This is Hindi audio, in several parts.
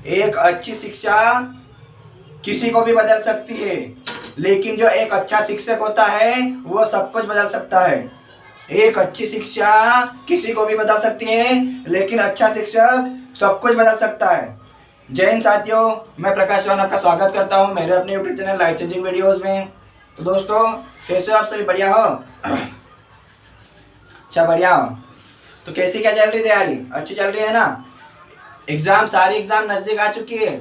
एक अच्छी शिक्षा किसी को भी बदल सकती है, लेकिन जो एक अच्छा शिक्षक होता है वो सब कुछ बदल सकता है। एक अच्छी शिक्षा किसी को भी बदल सकती है, लेकिन अच्छा शिक्षक सब कुछ बदल सकता है। जय हिंद साथियों, मैं प्रकाश चौहान आपका स्वागत करता हूं मेरे अपने YouTube channel life changing videos में। तो दोस्तों, कैसे हो आप सभी? बढ़िया हो? अच्छा, बढ़िया हो। तो कैसी क्या चल रही तैयारी? अच्छी चल रही है ना? सारी एग्जाम नजदीक आ चुकी है,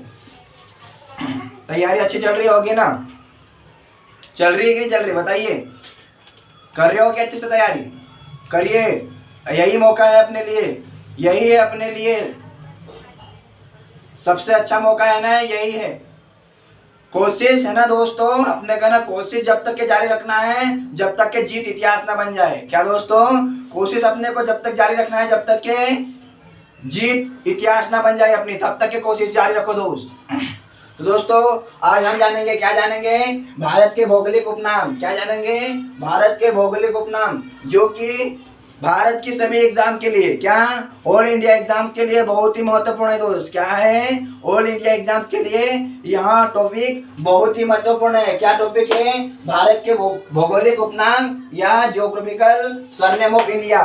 तैयारी अच्छी चल रही होगी ना? चल रही है कि नहीं चल रही, बताइए। कर रहे हो क्या अच्छे से तैयारी? करिए, यही मौका है अपने लिए, यही है अपने लिए सबसे अच्छा मौका है ना, यही है। कोशिश है ना दोस्तों, अपने का ना कोशिश जब तक के जारी रखना है जब तक के जीत इतिहास ना बन जाए। क्या दोस्तों? कोशिश अपने को जब तक जारी रखना है जब तक के जीत इतिहास ना बन जाए अपनी, तब तक के कोशिश जारी रखो दोस्त। तो दोस्तों, आज हम जानेंगे, क्या जानेंगे? भारत के भौगोलिक उपनाम। क्या जानेंगे? भारत के भौगोलिक उपनाम, जो कि भारत की सभी एग्जाम के लिए, क्या ऑल इंडिया एग्जाम्स के लिए बहुत ही महत्वपूर्ण है दोस्त। क्या है? ऑल इंडिया एग्जाम्स के लिए यहाँ टॉपिक बहुत ही महत्वपूर्ण है। क्या टॉपिक है? भारत के भौगोलिक उपनाम या ज्योग्राफिकल सरनेम ऑफ इंडिया।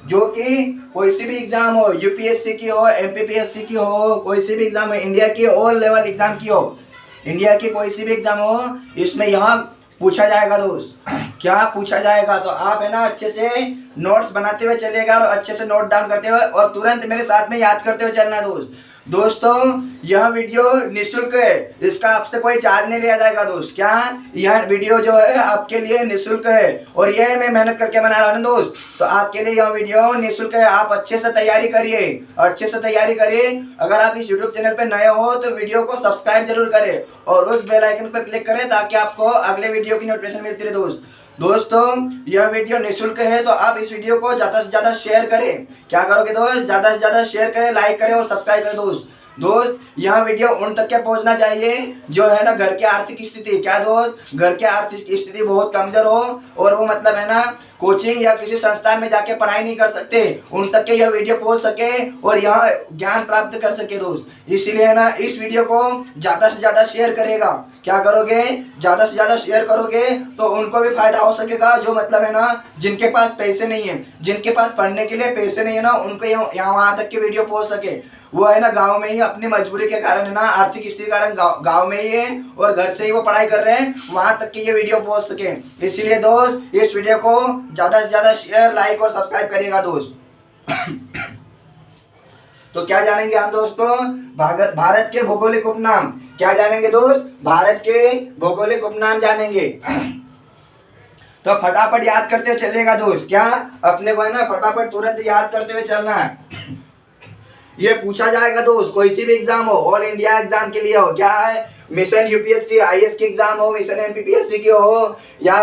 जो कि कोई सी भी एग्जाम हो, यूपीएससी की हो, एमपीपीएससी की हो, कोई सी भी एग्जाम हो, इंडिया की ऑल लेवल एग्जाम की हो, इंडिया की कोई सी भी एग्जाम हो, इसमें यहाँ पूछा जाएगा दोस्त। क्या पूछा जाएगा? तो आप है ना अच्छे से नोट्स बनाते हुए चलिएगा और अच्छे से नोट डाउन करते हुए और तुरंत मेरे साथ में याद करते हुए चलना दोस्त। दोस्तों, यह वीडियो निःशुल्क है, इसका आपसे कोई चार्ज नहीं लिया जाएगा दोस्त। क्या? यह वीडियो जो है आपके लिए निःशुल्क है और यह मैं मेहनत करके बना रहा हूँ दोस्त, तो आपके लिए यह वीडियो निःशुल्क है। आप अच्छे से तैयारी करिए, अच्छे से तैयारी करिए। अगर आप इस यूट्यूब चैनल पे नए हो तो वीडियो को सब्सक्राइब जरूर करें और उस बेल आइकन पर क्लिक करें ताकि आपको अगले वीडियो की नोटिफिकेशन मिलती रहे दोस्त। दोस्तों, यह वीडियो निःशुल्क है, तो आप इस वीडियो को ज्यादा से ज्यादा शेयर करें। क्या करोगे दोस्त? ज्यादा से ज्यादा शेयर करें, लाइक करें और सब्सक्राइब करें दोस्त। यह वीडियो उन तक के पहुंचना चाहिए जो है ना घर की आर्थिक स्थिति, क्या दोस्त, घर की आर्थिक स्थिति बहुत कमजोर हो और वो मतलब है ना कोचिंग या किसी संस्थान में जाके पढ़ाई नहीं कर सकते, उन तक के यह वीडियो पहुंच सके और यह ज्ञान प्राप्त कर सके दोस्त। इसीलिए है ना इस वीडियो को ज्यादा से ज्यादा शेयर करेगा। क्या करोगे? ज्यादा से ज्यादा शेयर करोगे तो उनको भी फायदा हो सकेगा, जो मतलब है ना जिनके पास पैसे नहीं है, जिनके पास पढ़ने के लिए पैसे नहीं है ना, उनको यहाँ वहां तक की वीडियो पहुंच सके। वो है ना गांव में ही अपनी मजबूरी के कारण है ना, आर्थिक स्थिति के कारण गांव में ही है और घर से ही वो पढ़ाई कर रहे हैं, वहां तक की ये वीडियो पहुंच सके। इसलिए दोस्त, इस वीडियो को ज्यादा से ज्यादा शेयर, लाइक और सब्सक्राइब करिएगा दोस्त। तो क्या जानेंगे हम दोस्तों? भारत के भौगोलिक उपनाम। क्या जानेंगे दोस्त? भारत के भौगोलिक उपनाम जानेंगे। तो फटाफट याद करते हुए चलिएगा दोस्त। क्या? अपने को है ना फटाफट तुरंत याद करते हुए चलना है। ये पूछा जाएगा दोस्त, कोई सी भी एग्जाम हो, ऑल इंडिया एग्जाम के लिए हो, क्या है, मिशन यूपीएससी आईएएस की एग्जाम हो, मिशन एमपीपीएससी की हो, या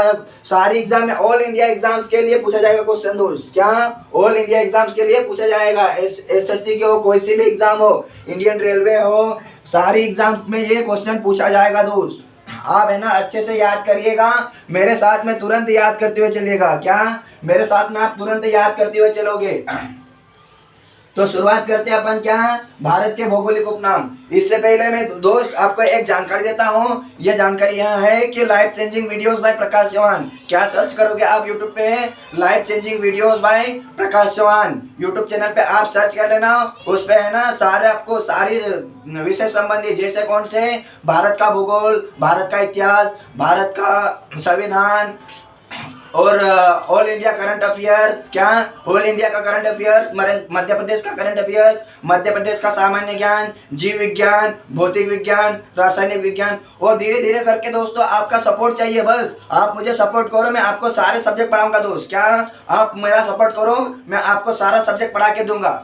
सारी एग्जाम में ऑल इंडिया एग्जाम्स के लिए पूछा जाएगा क्वेश्चन दोस्त। क्या? ऑल इंडिया एग्जाम्स के लिए पूछा जाएगा। एसएससी की हो, कोई सी भी एग्जाम हो, इंडियन रेलवे हो, सारी एग्जाम्स में ये क्वेश्चन पूछा जाएगा दोस्त। आप है ना अच्छे से याद करिएगा, मेरे साथ में तुरंत याद करते हुए चलिएगा। क्या? मेरे साथ में आप तुरंत याद करते हुए चलोगे। तो शुरुआत करते हैं अपन, क्या, भारत के भौगोलिक उपनाम। इससे पहले मैं दोस्त आपको एक जानकारी देता हूँ। यह जानकारी यहाँ है कि life changing videos by Prakash Chauhan. क्या सर्च करोगे आप यूट्यूब पे? Life changing videos by Prakash Chauhan YouTube channel पे आप सर्च कर लेना। उस पे है ना सारे आपको सारी विषय संबंधी, जैसे कौन से, भारत का भूगोल, भारत का इतिहास, भारत का संविधान और ऑल इंडिया करंट अफेयर्स। क्या? ऑल इंडिया का करंट अफेयर्स, मध्य प्रदेश का करंट अफेयर्स, मध्य प्रदेश का सामान्य ज्ञान, जीव विज्ञान, भौतिक विज्ञान, रासायनिक विज्ञान, और धीरे धीरे करके दोस्तों आपका सपोर्ट चाहिए। बस आप मुझे सपोर्ट करो, मैं आपको सारे सब्जेक्ट पढ़ाऊंगा दोस्त। क्या? आप मेरा सपोर्ट करो, मैं आपको सारा सब्जेक्ट पढ़ा के दूंगा।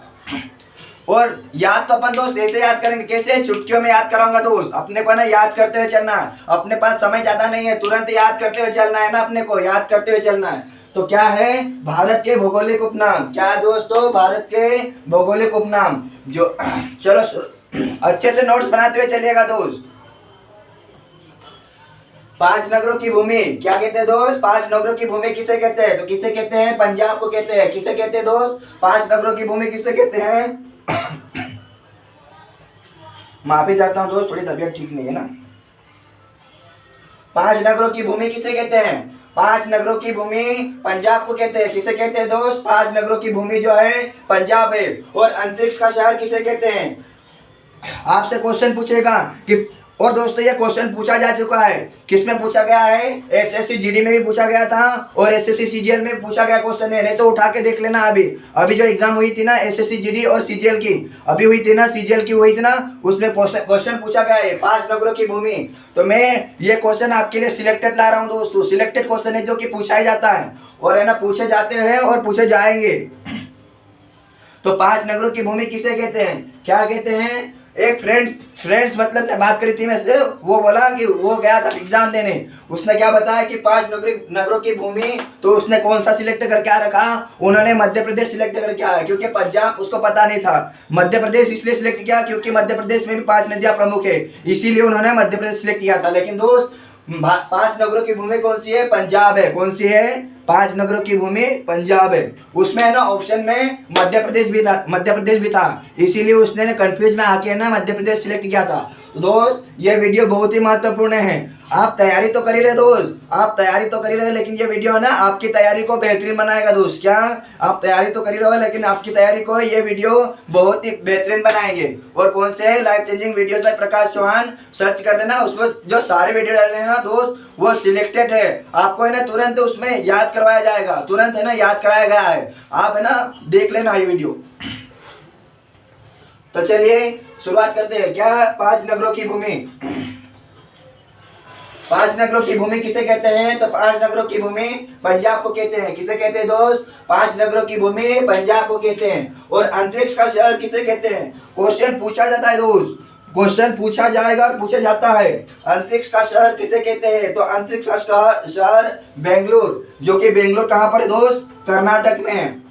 और याद तो अपन दोस्त ऐसे याद करेंगे, कैसे? चुटकियों में याद कराऊंगा दोस्त। अपने को ना याद करते हुए चलना है, अपने पास समय ज्यादा नहीं है, तुरंत याद करते हुए चलना है ना, अपने को याद करते हुए चलना है। तो क्या है? भारत के भौगोलिक उपनाम। क्या है दोस्तों? भारत के भौगोलिक उपनाम। जो चलो अच्छे से नोट्स बनाते हुए चलिएगा दोस्त। 5 नगरों की भूमि क्या कहते हैं दोस्त? 5 नगरों की भूमि किसे कहते हैं? तो किसे कहते हैं? पंजाब को कहते हैं। किसे कहते हैं दोस्त? 5 नगरों की भूमि किसे कहते हैं? माफी चाहता हूँ दोस्त, थोड़ी तबीयत ठीक नहीं है ना। 5 नगरों की भूमि किसे कहते हैं? 5 नगरों की भूमि पंजाब को कहते हैं। किसे कहते हैं दोस्त? 5 नगरों की भूमि जो है पंजाब है। और अंतरिक्ष का शहर किसे कहते हैं? आपसे क्वेश्चन पूछेगा कि, और दोस्तों ये क्वेश्चन पूछा जा चुका है। किसमें पूछा गया है? एसएससी जीडी में भी पूछा गया था और एसएससी सीजीएल में पूछा गया क्वेश्चन है। नहीं तो उठा के देख लेना। अभी जो एग्जाम हुई थी ना एसएससी जीडी और सीजीएल की, अभी हुई थी ना, सीजीएल की हुई थी ना, उसमें क्वेश्चन पूछा गया है 5 नगरों की भूमि। तो मैं ये क्वेश्चन आपके लिए सिलेक्टेड ला रहा हूँ दोस्तों। सिलेक्टेड क्वेश्चन है जो कि पूछा ही जाता है और है ना, पूछे जाते हैं और पूछे जाएंगे। तो 5 नगरों की भूमि किसे कहते हैं? क्या कहते हैं? एक फ्रेंड्स मतलब ने बात करी थी मैं से, वो बोला कि वो गया था एग्जाम देने, उसने क्या बताया कि 5 नगरों की भूमि, तो उसने कौन सा सिलेक्ट करके आ रखा? उन्होंने मध्य प्रदेश सिलेक्ट करके आया, क्योंकि पंजाब उसको पता नहीं था। मध्य प्रदेश इसलिए सिलेक्ट किया क्योंकि मध्य प्रदेश में भी 5 नदियां प्रमुख है, इसीलिए उन्होंने मध्य प्रदेश सिलेक्ट किया था। लेकिन दोस्त 5 नगरों की भूमि कौन सी है? पंजाब है। कौन सी है? 5 नगरों की भूमि पंजाब है। उसमें है ना ऑप्शन में मध्य प्रदेश भी था, इसीलिए उसने कंफ्यूज में आके ना मध्य प्रदेश सिलेक्ट किया था। तो दोस्त ये वीडियो बहुत ही महत्वपूर्ण है। आप तैयारी तो कर ही रहे दोस्त, आप तैयारी तो कर ही रहे, लेकिन ये वीडियो है ना आपकी तैयारी को बेहतरीन बनाएगा दोस्त। क्या आप तैयारी तो कर ही रहे हो, लेकिन आपकी तैयारी को ये वीडियो बहुत ही बेहतरीन बनाएंगे। और कौन से है? Life changing videos by Prakash Chauhan search कर लेना, उसमें जो सारे वीडियो डाल रहे हैं ना दोस्त वो सिलेक्टेड है। आपको है ना तुरंत उसमें याद करवाया जाएगा, तुरंत है ना याद कराया गया है। आप है ना देख लेना ये वीडियो। तो चलिए शुरुआत करते हैं। क्या? 5 नगरों की भूमि। 5 नगरों की भूमि किसे कहते हैं? तो 5 नगरों की भूमि पंजाब को कहते हैं। किसे कहते हैं दोस्त? 5 नगरों की भूमि पंजाब को कहते हैं। और अंतरिक्ष का शहर किसे कहते हैं? क्वेश्चन पूछा जाता है दोस्त, क्वेश्चन पूछा जाएगा, पूछा जाता है। अंतरिक्ष का शहर किसे कहते हैं? तो अंतरिक्ष का शहर बेंगलुरु, जो कि बेंगलुरु कहाँ पर है दोस्त? कर्नाटक में है।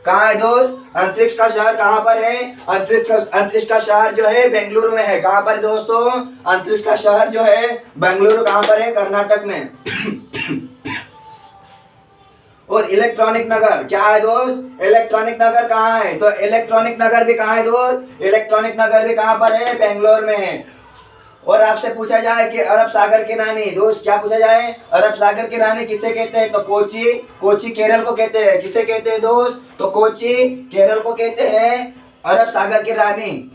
कहाँ है दोस्त? अंतरिक्ष का शहर कहाँ पर है? अंतरिक्ष का शहर जो है बेंगलुरु में है। कहाँ पर है दोस्तों? अंतरिक्ष का शहर जो है बेंगलुरु कहाँ पर है? कर्नाटक में। और इलेक्ट्रॉनिक नगर क्या है दोस्त? इलेक्ट्रॉनिक नगर कहाँ है? तो इलेक्ट्रॉनिक नगर भी कहाँ है दोस्त? इलेक्ट्रॉनिक नगर भी कहाँ पर है? बेंगलोर में है। और आपसे पूछा जाए कि अरब सागर की रानी दोस्त, क्या पूछा जाए? अरब सागर की रानी किसे कहते हैं? तो कोची केरल को कहते हैं। किसे कहते हैं दोस्त? तो कोची केरल को कहते हैं अरब सागर की रानी।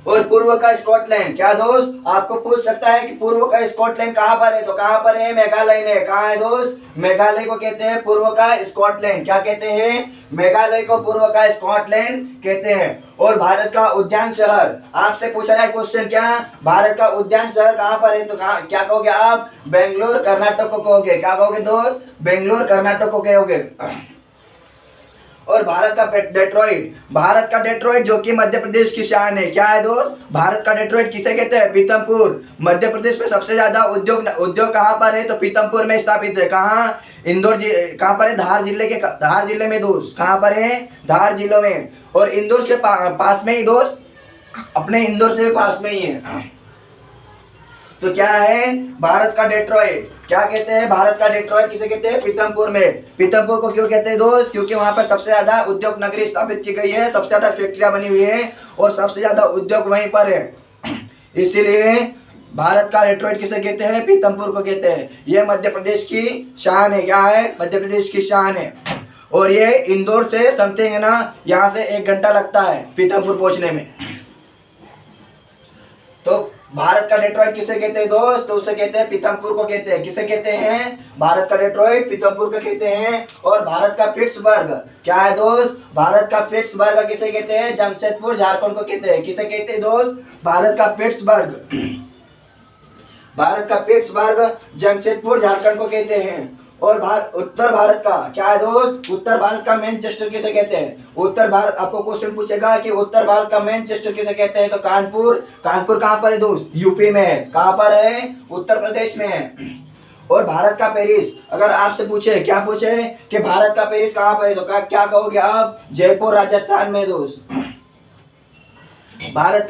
और पूर्व का स्कॉटलैंड क्या दोस्त? आपको पूछ सकता है कि पूर्व का स्कॉटलैंड कहाँ पर है? तो कहाँ पर है? मेघालय में। कहाँ है दोस्त? मेघालय को कहते हैं पूर्व का स्कॉटलैंड। क्या कहते हैं? मेघालय को पूर्व का स्कॉटलैंड कहते हैं। और भारत का उद्यान शहर, आपसे पूछा जाए क्वेश्चन, क्या भारत का उद्यान शहर कहाँ पर है? तो क्या कहोगे आप? बेंगलोर कर्नाटक को कहोगे। क्या कहोगे दोस्त? बेंगलोर कर्नाटक को कहोगे। और भारत का डेट्रॉइट जो कि मध्य प्रदेश की शान है। क्या है दोस्त? भारत का डेट्रॉइट किसे कहते हैं? पीतमपुर। मध्य प्रदेश में सबसे ज्यादा उद्योग कहाँ पर है? तो पीतमपुर में स्थापित है। कहाँ? कहाँ पर है? धार जिले में दोस्त। कहाँ पर है? धार जिलों में। और इंदौर से पास में ही दोस्त, अपने इंदौर से भी पास में ही है। तो क्या है? भारत का डेट्रॉइट। क्या कहते हैं? भारत का डेट्रॉइट किसे कहते हैं? पीतमपुर में। पीतमपुर को क्यों कहते हैं दोस्त? क्योंकि वहां पर सबसे ज्यादा उद्योग नगरी स्थापित की गई है, सबसे ज्यादा फैक्ट्रियां बनी हुई है और सबसे ज्यादा उद्योग वहीं पर है। इसीलिए भारत का डेट्रॉइट किसे कहते हैं? पीतमपुर को कहते हैं। यह मध्य प्रदेश की शान है। क्या है? मध्य प्रदेश की शान है। और ये इंदौर से समथिंग है ना, यहाँ से 1 घंटा लगता है पीतमपुर पहुंचने में। तो भारत का डेट्रॉइट किसे कहते हैं दोस्त? तो उसे कहते हैं पीतमपुर को कहते हैं। किसे कहते हैं? भारत का डेट्रॉइट पीतमपुर को कहते हैं। और भारत का पिट्सबर्ग क्या है दोस्त? भारत का पिट्सबर्ग किसे कहते हैं? जमशेदपुर झारखंड को कहते हैं। किसे कहते हैं दोस्त? भारत का पिट्सबर्ग जमशेदपुर झारखंड को कहते हैं। और उत्तर भारत का क्या है दोस्त? उत्तर भारत का मैनचेस्टर किसे कहते हैं? उत्तर भारत, आपको क्वेश्चन पूछेगा कि उत्तर भारत का मैनचेस्टर किसे कहते हैं? तो कानपुर कहाँ पर है दोस्त? यूपी में है। कहाँ पर है? उत्तर प्रदेश में है। और भारत का पेरिस, अगर आपसे पूछे, क्या पूछे कि भारत का पेरिस कहाँ पर है, तो क्या कहोगे आप? जयपुर राजस्थान में दोस्त। भारत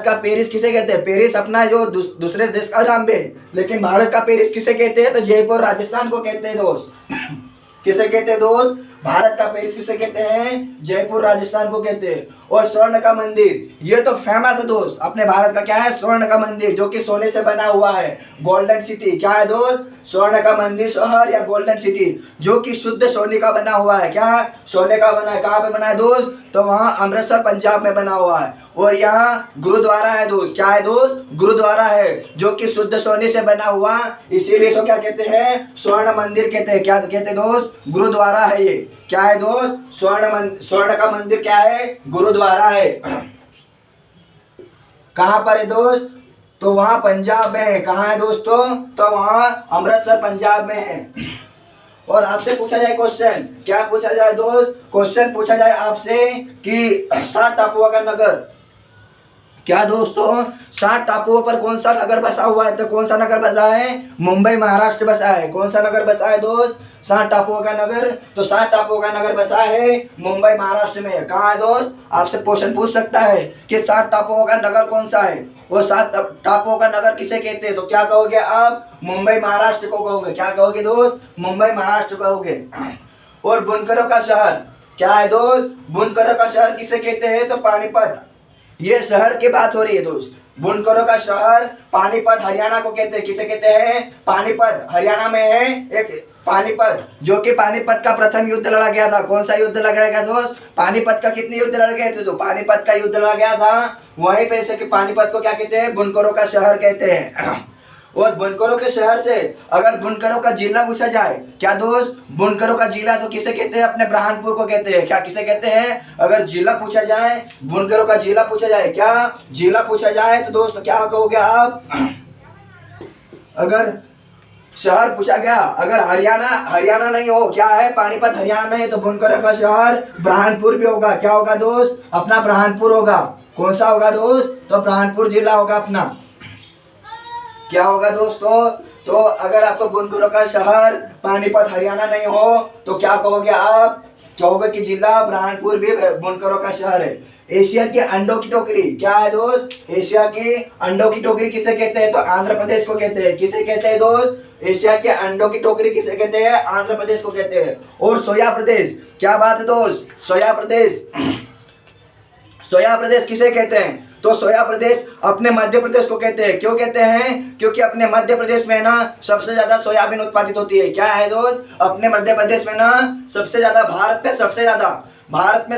का पेरिस किसे कहते हैं? पेरिस अपना जो दूसरे देश का नाम है, लेकिन भारत का पेरिस किसे कहते हैं? तो जयपुर राजस्थान को कहते हैं दोस्त। किसे कहते हैं दोस्त? भारत का पेरिस किसे कहते हैं? जयपुर राजस्थान को कहते हैं। और स्वर्ण का मंदिर, ये तो फेमस है दोस्त, अपने भारत का क्या है? स्वर्ण का मंदिर, जो कि सोने से बना हुआ है, गोल्डन सिटी। क्या है दोस्त? स्वर्ण का मंदिर शहर या गोल्डन सिटी, जो कि शुद्ध सोने का बना हुआ है। क्या? सोने का बना है। कहाँ पे बना है दोस्त? तो वहाँ अमृतसर पंजाब में बना हुआ है। और यहाँ गुरुद्वारा है दोस्त। क्या है दोस्त? गुरुद्वारा है, जो कि शुद्ध सोने से बना हुआ, इसीलिए इसको क्या कहते हैं? स्वर्ण मंदिर कहते हैं। क्या कहते हैं दोस्त? गुरुद्वारा है ये। क्या है दोस्त? स्वर्ण का मंदिर क्या है? गुरुद्वारा है। कहाँ पर है दोस्त? तो वहां पंजाब में है। कहाँ है दोस्तों? तो वहां अमृतसर पंजाब में है। और आपसे पूछा जाए क्वेश्चन, क्या पूछा जाए दोस्त? क्वेश्चन पूछा जाए आपसे कि 7 टापुओं का नगर, क्या दोस्तों 7 टापुओं पर कौन सा नगर बसा हुआ है? तो कौन सा नगर बसा है? मुंबई महाराष्ट्र बसा है। कौन सा नगर बसा है दोस्त? 7 टापुओं का नगर। तो 7 टापुओं का नगर बसा है मुंबई महाराष्ट्र में। कहाँ है दोस्त? आपसे क्वेश्चन पूछ सकता है कि 7 टापुओं का नगर कौन सा है? वो 7 टापुओं का नगर किसे कहते हैं? तो क्या कहोगे आप? मुंबई महाराष्ट्र को कहोगे। क्या कहोगे दोस्त? मुंबई महाराष्ट्र कहोगे। और बुनकरों का शहर, क्या है दोस्त? बुनकरों का शहर किसे कहते हैं? तो पानीपत। ये शहर की बात हो रही है दोस्त। बुनकरों का शहर पानीपत हरियाणा को कहते हैं। किसे कहते हैं? पानीपत। हरियाणा में है एक पानीपत, जो कि पानीपत का प्रथम युद्ध लड़ा गया था। कौन सा युद्ध लड़ा गया दोस्त? पानीपत का। कितने युद्ध लड़ गए थे? तो पानीपत का युद्ध लड़ा गया था। वहीं पे से कि पानीपत को क्या कहते हैं? बुनकरों का शहर कहते हैं। और बुनकरों के शहर से अगर बुनकरों का जिला पूछा जाए, क्या दोस्त? बुनकरों का जिला तो किसे कहते हैं? अपने बुरहानपुर को कहते हैं। क्या किसे कहते हैं? अगर जिला पूछा जाए, बुनकरों का जिला पूछा जाए, क्या जिला पूछा जाए, तो दोस्त क्या कहोगे आप? अगर शहर पूछा गया, अगर हरियाणा नहीं हो, क्या है? पानीपत हरियाणा नहीं, तो बुनकरों का शहर बुरहानपुर भी होगा। क्या होगा दोस्त? अपना बुरहानपुर होगा। कौन सा होगा दोस्त? तो बुरहानपुर जिला होगा अपना। क्या होगा दोस्तों? तो अगर आपको बुनकरों का शहर पानीपत हरियाणा नहीं हो, तो क्या कहोगे आप? कहोगे कि जिला बुरहानपुर भी बुनकरों का शहर है। एशिया के अंडों की टोकरी, क्या है दोस्त? एशिया की अंडों की टोकरी किसे कहते हैं? तो आंध्र प्रदेश को कहते हैं। किसे कहते हैं दोस्त? एशिया के अंडों की टोकरी किसे कहते हैं? आंध्र प्रदेश को कहते हैं। और सोया प्रदेश, क्या बात है दोस्त? सोया प्रदेश, सोया प्रदेश किसे कहते हैं? तो सोया प्रदेश अपने मध्य प्रदेश को कहते हैं। क्यों कहते हैं? क्योंकि अपने मध्य प्रदेश में ना सबसे ज्यादा सोयाबीन उत्पादित होती है। क्या है दोस्त? अपने मध्य प्रदेश में ना सबसे ज्यादा, भारत में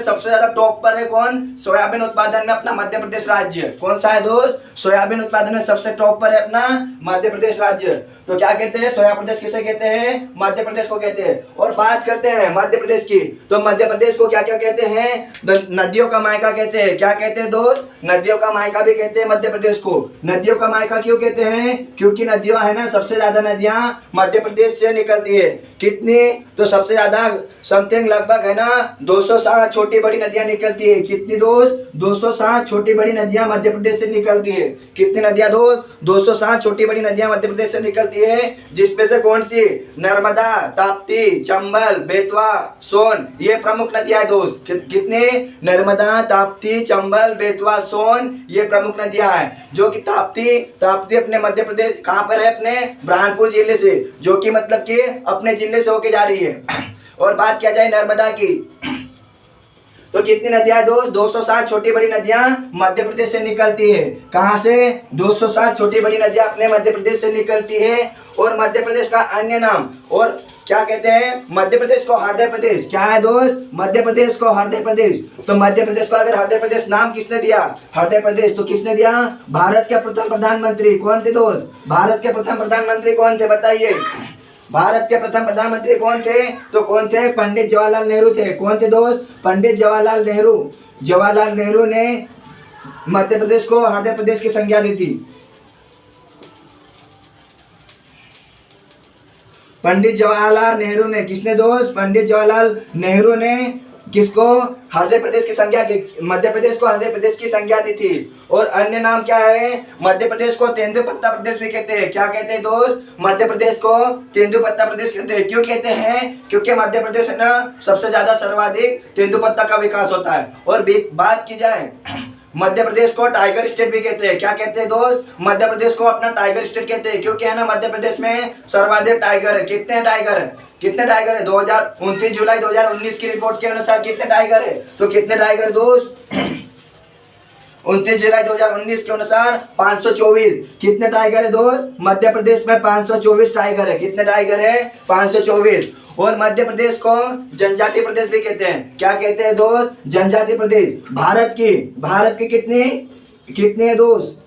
सबसे ज्यादा टॉप पर है कौन? सोयाबीन उत्पादन में अपना मध्य प्रदेश राज्य। कौन सा है दोस्त? सोयाबीन उत्पादन में सबसे टॉप पर है अपना मध्य प्रदेश राज्य। तो क्या कहते हैं? सोया प्रदेश किसे कहते हैं? मध्य प्रदेश को कहते हैं। और बात करते हैं मध्य प्रदेश की, तो मध्य प्रदेश को क्या क्या कहते हैं? नदियों का मायका कहते हैं। क्या कहते हैं दोस्त? नदियों का मायका भी कहते हैं मध्य प्रदेश को। नदियों का मायका क्यों कहते हैं? क्योंकि नदियां है ना, सबसे ज्यादा नदियां मध्य प्रदेश से निकलती है। कितनी? तो सबसे ज्यादा समथिंग लगभग है ना 260 छोटी बड़ी नदियां निकलती है। कितनी दोस्त? 260 छोटी बड़ी नदियां मध्य प्रदेश से निकलती है। कितनी नदियां दोस्त? 260 छोटी बड़ी नदियां मध्य प्रदेश से निकलती है। जिसमें से कौन सी? नर्मदा, ताप्ती, चंबल, बेतवा, सोन, ये प्रमुख नदियां है दोस्त। कितने? नर्मदा, ताप्ती, चंबल, बेतवा, सोन, ये प्रमुख नदियां हैं। जो कि ताप्ती अपने मध्य प्रदेश कहाँ पर है? अपने बुरहानपुर जिले से, जो कि मतलब कि अपने जिले से होके जा रही है। और बात किया जाए नर्मदा की, तो कितनी नदियां हैं दोस्त? 260 छोटी बड़ी नदियां मध्य प्रदेश से निकलती है। कहां से? 260 छोटी बड़ी नदियां अपने मध्य प्रदेश से निकलती है। और मध्य प्रदेश का अन्य नाम, और क्या कहते हैं? मध्य प्रदेश को हृदय प्रदेश। क्या है दोस्त? मध्य प्रदेश को हृदय प्रदेश। तो मध्य प्रदेश को अगर हृदय प्रदेश नाम किसने दिया? हृदय प्रदेश। तो किसने दिया? भारत के प्रथम प्रधानमंत्री कौन थे दोस्त? भारत के प्रथम प्रधानमंत्री कौन थे? बताइए। भारत के प्रथम प्रधानमंत्री कौन थे? तो कौन थे? पंडित जवाहरलाल नेहरू थे। कौन थे दोस्त? पंडित जवाहरलाल नेहरू। जवाहरलाल नेहरू ने मध्य प्रदेश को हृदय प्रदेश की संज्ञा दी थी। पंडित जवाहरलाल नेहरू ने, किसने दोस्त? पंडित जवाहरलाल नेहरू ने किसको? हृदय प्रदेश की संज्ञा, मध्य प्रदेश को हृदय प्रदेश की संज्ञा दी थी। और अन्य नाम क्या है? मध्य प्रदेश को तेंदुपत्ता प्रदेश भी कहते हैं। क्या कहते हैं दोस्त? मध्य प्रदेश को तेंदुपत्ता प्रदेश कहते हैं। क्यों कहते हैं? क्योंकि मध्य प्रदेश है ना सबसे ज्यादा सर्वाधिक तेंदुपत्ता का विकास होता है। और बात की जाए मध्य प्रदेश को टाइगर स्टेट भी कहते हैं। क्या कहते हैं दोस्त? मध्य प्रदेश को अपना टाइगर स्टेट कहते हैं, क्योंकि है ना मध्य प्रदेश में सर्वाधिक टाइगर है। कितने टाइगर है? कितने टाइगर है? 29 जुलाई 2019 की रिपोर्ट के अनुसार कितने टाइगर है? तो कितने टाइगर दोस्त? 29 जुलाई 2019 के अनुसार 524। कितने टाइगर है दोस्त? मध्य प्रदेश में 524 टाइगर है। कितने टाइगर है? 524। और मध्य प्रदेश को जनजातीय प्रदेश भी कहते हैं। क्या कहते हैं दोस्त? जनजातीय प्रदेश। भारत की कितनी है दोस्त?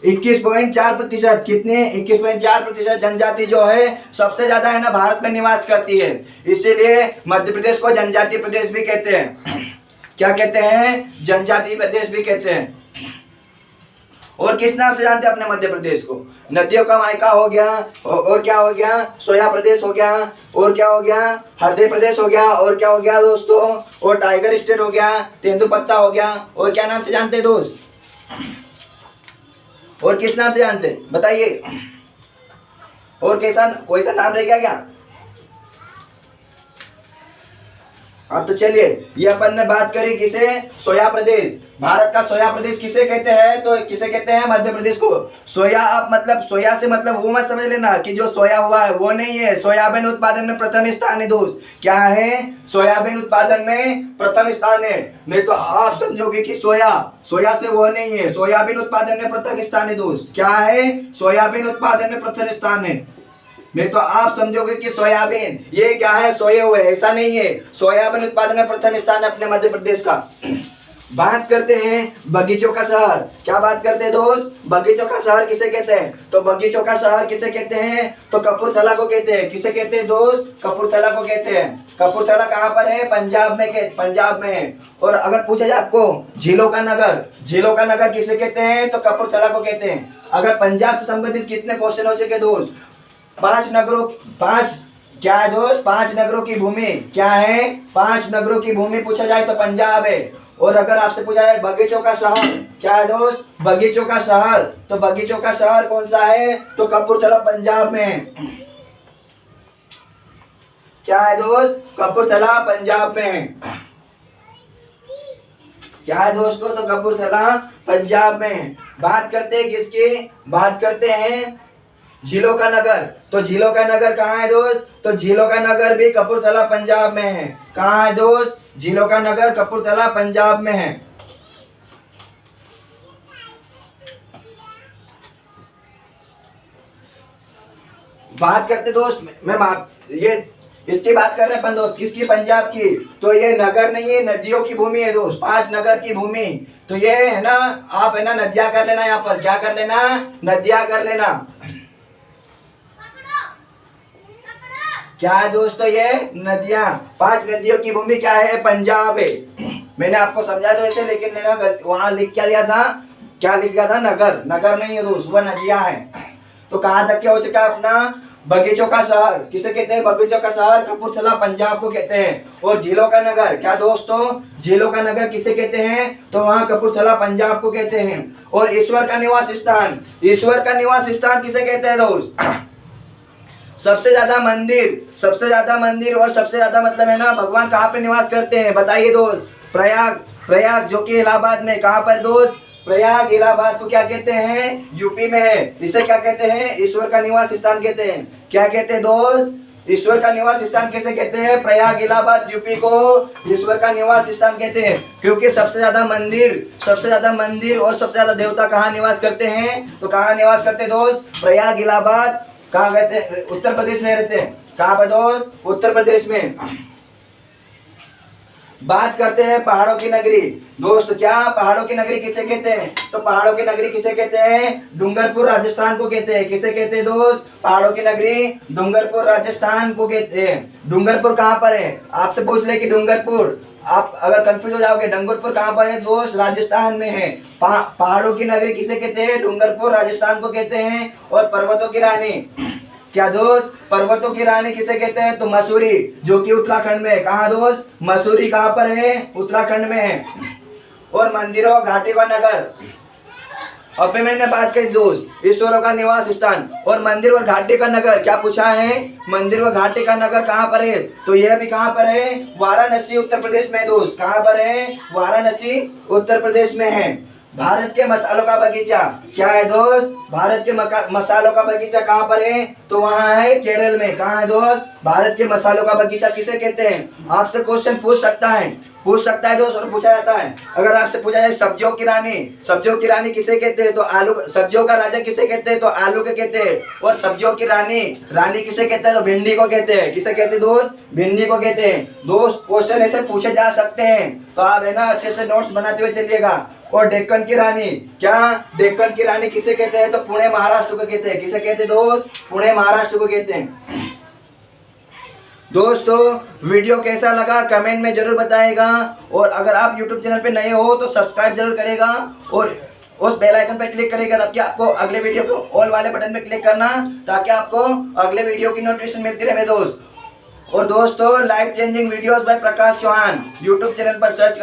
21.4%। कितने? 21.4% जनजाति जो है सबसे ज्यादा है ना भारत में निवास करती है, इसीलिए मध्य प्रदेश को जनजातीय प्रदेश भी कहते हैं। क्या कहते हैं? जनजातीय प्रदेश भी कहते हैं। और किस नाम से जानते हैं अपने मध्य प्रदेश को? नदियों का मायका हो गया, और क्या हो गया? सोया प्रदेश हो गया, और क्या हो गया? हृदय प्रदेश हो गया, और क्या हो गया दोस्तों? और टाइगर स्टेट हो गया, तेंदुपत्ता हो गया, और क्या नाम से जानते हैं दोस्त? और किस नाम से जानते हैं बताइए? और कोई सा नाम रह गया क्या? हाँ तो चलिए, ये अपन ने बात करी किसे? सोया प्रदेश। भारत का सोया प्रदेश किसे कहते हैं? तो किसे कहते हैं? मध्य प्रदेश को। सोया आप मतलब सोया से मतलब वो मत समझ लेना कि जो सोया हुआ है वो नहीं है। सोयाबीन उत्पादन में प्रथम स्थान है दोस्त। क्या है? सोयाबीन उत्पादन में प्रथम स्थान है। नहीं तो आप समझोगे कि सोया से वो नहीं है। सोयाबीन उत्पादन में प्रथम स्थान है दोस्त। क्या है? सोयाबीन उत्पादन में प्रथम स्थान है। नहीं तो आप समझोगे कि सोयाबीन ये क्या है? सोए हुए। ऐसा नहीं है। सोयाबीन उत्पादन में प्रथम स्थान है अपने मध्य प्रदेश का। बात करते हैं बगीचों का शहर। क्या बात करते हैं दोस्त? बगीचों का शहर किसे कहते हैं? तो बगीचों का शहर किसे कहते हैं? तो कपूरथला को कहते हैं। किसे कहते हैं दोस्त? कपूरथला को कहते हैं। कपूरथला कहाँ पर है? पंजाब में है। और अगर पूछा जाए आपको झीलों का नगर किसे कहते हैं? तो कपूरथला को कहते हैं। अगर पंजाब से संबंधित कितने क्वेश्चन हो चुके दोस्त? 5 क्या है दोस्त? 5 नगरों की भूमि। क्या है? 5 नगरों की भूमि पूछा जाए तो पंजाब है। और अगर आपसे पूछा जाए बगीचों का शहर, क्या है दोस्त? बगीचों का शहर। तो बगीचों का शहर कौन सा है? तो कपूरथला पंजाब में है। क्या है दोस्त? कपूरथला पंजाब में है। क्या है दोस्तों? तो कपूरथला पंजाब में है। बात करते हैं किसकी? बात करते हैं झीलों का नगर। तो झीलों का नगर कहाँ है दोस्त? तो झीलों का नगर भी कपूरथला पंजाब में है। कहाँ है दोस्त? झीलों का नगर कपूरथला पंजाब में है। बात करते दोस्त ये इसकी बात कर रहे हैं अपन दोस्त। किसकी? पंजाब की। तो ये नगर नहीं है, नदियों की भूमि है दोस्त। 5 नगर की भूमि। तो ये है ना, आप है ना नदियां कर लेना। यहाँ पर क्या कर लेना? नदियां कर लेना। क्या है दोस्तों? ये नदियां, 5 नदियों की भूमि क्या है? पंजाब है। मैंने आपको समझाया तो ऐसे, लेकिन मैंने वहां लिख क्या दिया था? क्या लिख गया था? नगर नहीं है दोस्त, वह नदियां हैं। तो कहाँ तक क्या हो चुका है अपना? बगीचों का शहर किसे कहते हैं? बगीचों का शहर कपूरथला पंजाब को कहते हैं। और झीलों का नगर, क्या दोस्तों? झीलों का नगर किसे कहते हैं? तो वहाँ कपूरथला पंजाब को कहते हैं। और ईश्वर का निवास स्थान किसे कहते हैं दोस्त? सबसे ज्यादा मंदिर और सबसे ज्यादा मतलब है ना भगवान कहाँ पे निवास करते हैं बताइए दोस्त? प्रयाग जो कि इलाहाबाद में। कहाँ पर दोस्त? प्रयाग इलाहाबाद को क्या कहते हैं? यूपी में है। इसे क्या कहते हैं? ईश्वर का निवास स्थान कहते हैं। क्या कहते हैं दोस्त? ईश्वर का निवास स्थान कैसे कहते हैं? प्रयाग इलाहाबाद यूपी को ईश्वर का निवास स्थान कहते हैं, क्योंकि सबसे ज्यादा मंदिर और सबसे ज्यादा देवता कहाँ निवास करते हैं? तो कहाँ निवास करते हैं दोस्त? प्रयाग इलाहाबाद। कहाँ कहते हैं? उत्तर प्रदेश में रहते हैं। कहाँ पर दोस्त? उत्तर प्रदेश में। बात करते हैं पहाड़ों की नगरी दोस्त। क्या पहाड़ों की नगरी किसे कहते हैं? तो पहाड़ों की नगरी किसे कहते हैं? डूंगरपुर राजस्थान को कहते हैं। किसे कहते हैं दोस्त? पहाड़ों की नगरी डूंगरपुर राजस्थान को कहते हैं। डूंगरपुर कहाँ पर है? आपसे पूछ ले कि डूंगरपुर, आप अगर कंफ्यूज हो जाओगे, डूंगरपुर कहाँ पर है दोस्त? राजस्थान में है। पहाड़ों की नगरी किसे कहते हैं? डूंगरपुर राजस्थान को कहते हैं। और पर्वतों की रानी, क्या दोस्त? पर्वतों की रानी किसे कहते हैं? तो मसूरी, जो कि उत्तराखंड में है। कहाँ दोस्त? मसूरी कहाँ पर है? उत्तराखंड में है। और मंदिरों घाटी का नगर, अब भी मैंने बात करी दोस्त ईश्वरों का निवास स्थान और मंदिर और घाटी का नगर। क्या पूछा है? मंदिर व घाटी का नगर कहाँ पर है? तो यह भी कहाँ पर है? वाराणसी उत्तर प्रदेश में दोस्त। कहाँ पर है? वाराणसी उत्तर प्रदेश में है। भारत के मसालों का बगीचा क्या है दोस्त? भारत के मसालों का बगीचा कहाँ पर है? तो वहाँ है केरल में। कहाँ है दोस्त? भारत के मसालों का बगीचा किसे कहते हैं? आपसे क्वेश्चन पूछ सकता है दोस्त, और पूछा जाता है। अगर आपसे पूछा जाए सब्जियों की रानी किसे कहते हैं? तो आलू। सब्जियों का राजा किसे कहते हैं? तो आलू के कहते हैं। और सब्जियों की रानी किसे कहते हैं? तो भिंडी को कहते हैं। किसे कहते हैं दोस्त? भिंडी को कहते हैं। दोस्त क्वेश्चन ऐसे पूछे जा सकते हैं, तो आप है ना अच्छे से नोट्स बनाते हुए चलिएगा। और डेक्कन की रानी, क्या डेक्कन की रानी किसे कहते हैं? तो पुणे महाराष्ट्र को कहते हैं। किसे कहते हैं दोस्त? पुणे महाराष्ट्र को कहते हैं। दोस्तों वीडियो कैसा लगा कमेंट में जरूर बताएगा, और अगर आप YouTube चैनल पे नए हो तो सब्सक्राइब जरूर करेगा और उस बेल आइकन पे क्लिक करेगा, ताकि आपको अगले वीडियो को ऑल वाले बटन पे क्लिक करना, ताकि आपको अगले वीडियो की नोटिफिकेशन मिलती रहे मेरे दोस्त। और दोस्तों life changing videos by Prakash Chauhan YouTube channel पर सर्च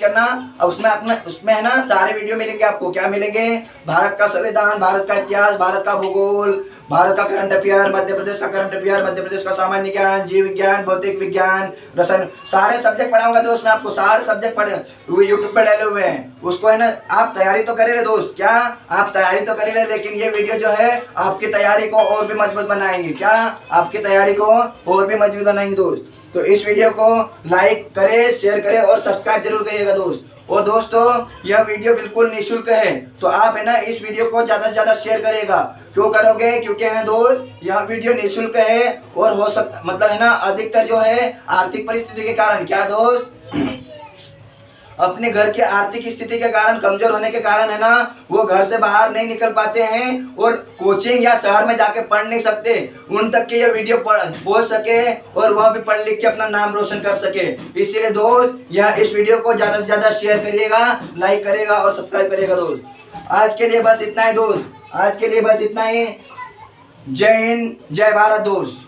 करना। अब उसमें है ना सारे वीडियो मिलेंगे आपको। क्या मिलेंगे? भारत का संविधान, भारत का इतिहास, भारत का भूगोल, भारत का करंट अफेयर, मध्य प्रदेश का करंट अफेयर, मध्य प्रदेश का सामान्य ज्ञान, जीव विज्ञान, भौतिक विज्ञान, रसायन, सारे सब्जेक्ट पढ़ाऊंगा दोस्त मैं आपको। सारे सब्जेक्ट पढ़े यूट्यूब पर डाले हुए हैं। उसको है ना आप तैयारी तो करे रहे दोस्त। क्या आप तैयारी तो करे रहे, लेकिन ये वीडियो जो है आपकी तैयारी को और भी मजबूत बनाएंगे। क्या आपकी तैयारी को और भी मजबूत बनाएंगे दोस्त। तो इस वीडियो को लाइक करें, शेयर करें और सब्सक्राइब जरूर करिएगा दोस्त। और दोस्तों यह वीडियो बिल्कुल निःशुल्क है, तो आप है ना इस वीडियो को ज़्यादा से ज़्यादा शेयर करेगा। क्यों करोगे? क्योंकि है ना दोस्त यह वीडियो निःशुल्क है, और हो सकता मतलब है ना अधिकतर जो है आर्थिक परिस्थिति के कारण, क्या दोस्त, अपने घर की आर्थिक स्थिति के कारण, कमजोर होने के कारण है ना वो घर से बाहर नहीं निकल पाते हैं और कोचिंग या शहर में जाके पढ़ नहीं सकते। उन तक के ये वीडियो पहुंच सके और वह भी पढ़ लिख के अपना नाम रोशन कर सके। इसीलिए दोस्त यह इस वीडियो को ज़्यादा से ज़्यादा शेयर करिएगा, लाइक करेगा और सब्सक्राइब करिएगा दोस्त। आज के लिए बस इतना ही दोस्त, आज के लिए बस इतना ही। जय हिंद, जय भारत दोस्त।